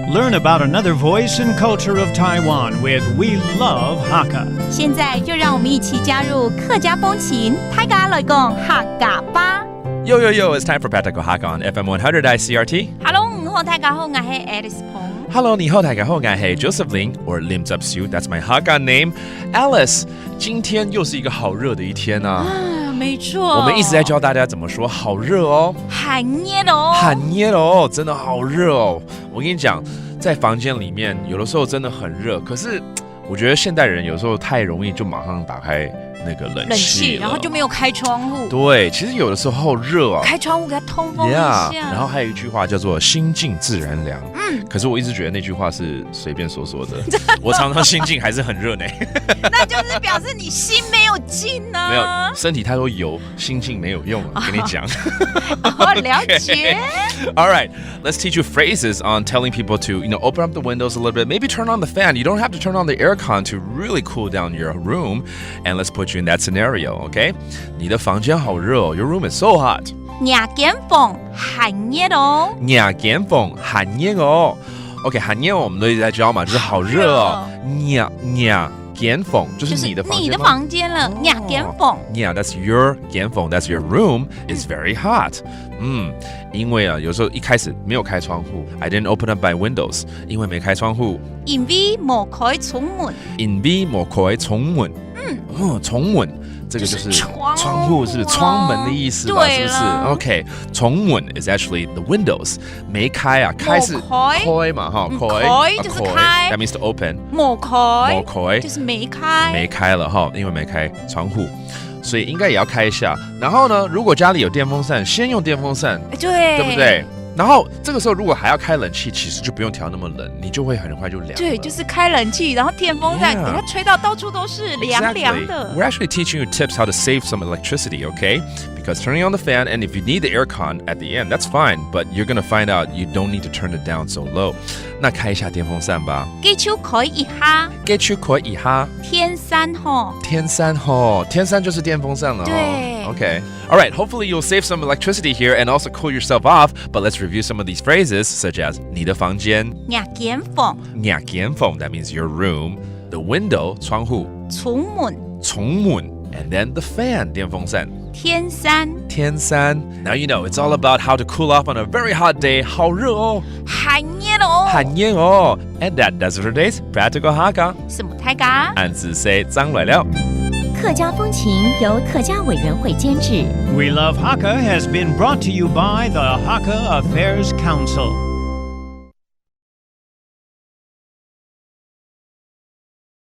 Learn about another voice and culture of Taiwan with We Love Hakka. 现在就让我们一起加入客家风情，大家来讲客家吧。Yo, yo, yo, it's time for Practical Hakka on FM 100 ICRT. Hello， 你好，大家好，我是 Alice 彭。Hello, 你好，大家好，我是 Joseph Ling, or Lim Zub Siu. That's my Hakka name. Alice, 今天又是一个好热的一天啊。没错，我们一直在教大家怎么说好热哦。很热哦，很热哦，真的好热哦。我跟你讲，在房间里面有的时候真的很热，可是我觉得现代人有时候太容易就马上打开那个冷气，然后就没有开窗户。对，其实有的时候热啊，开窗户给它通风一下。然后还有一句话叫做心静自然凉。可是我一直觉得那句话是随便说说的。我常常心静还是很热呢。那就是表示你心没有静啊。没有，身体太多油，心静没有用啊。跟你讲。了解。All right, let's teach you phrases on telling people to, open up the windows a little bit, maybe turn on the fan. You don't have to turn on the aircon to really cool down your room. And let's put you in that scenario, okay? 你的房间好热哦 Your room is so hot. nhà kiến phòng 很热哦。nhà kiến phòng 很热哦。OK, 很热我们都一直在教嘛，就是好热哦。nhà kiến phòng 就是你的房间吗？你的房间了。nhà kiến phòng Yeah, that's your kiến phòng, that's your room. It's very hot. 因为有时候一开始没有开窗户 I didn't open up my windows. 因为没开窗户。因為冇開窗門。因為冇開窗門。窗門。这个就是窗户，是不是窗门的意思吧？是不是 ？OK， 窗门 is actually the windows， 没开啊，开是開嘛，哈，開就是開 ，that means to open。冇開就是没開，没開了哈，因为没开窗户，所以应该也要开一下。然后呢，如果家里有电风扇，先用电风扇，对不对？然后这个时候如果还要开冷气，其实就不用调那么冷，你就会很快就凉了。对，就是开冷气，然后电风扇给它吹到到处都是凉凉的。We're actually teaching you tips how to save some electricity, okay? Because turning on the fan, and if you need the aircon at the end, that's fine. But you're gonna find out you don't need to turn it down so low. 那开一下电风扇吧。給手開一下。給手開一下。天山吼。天山吼，天山就是電風扇了。對。Okay. All right. Hopefully you'll save some electricity here and also cool yourself off. But let's review some of these phrases, such as 你的房間。nhà kiến phòng。nhà kiến phòng, that means your room. The window, 窗户。窗門。窗門。And then the fan, 電風扇。天山。天山。Now you know it's all about how to cool off on a very hot day. 好熱哦。很熱哦。很熱哦。And that does it for today's Practical Hakka. 什麼大家？按字say 張來了。客家風情由客家委員會監製。 We Love Hakka has been brought to you by the Hakka Affairs Council.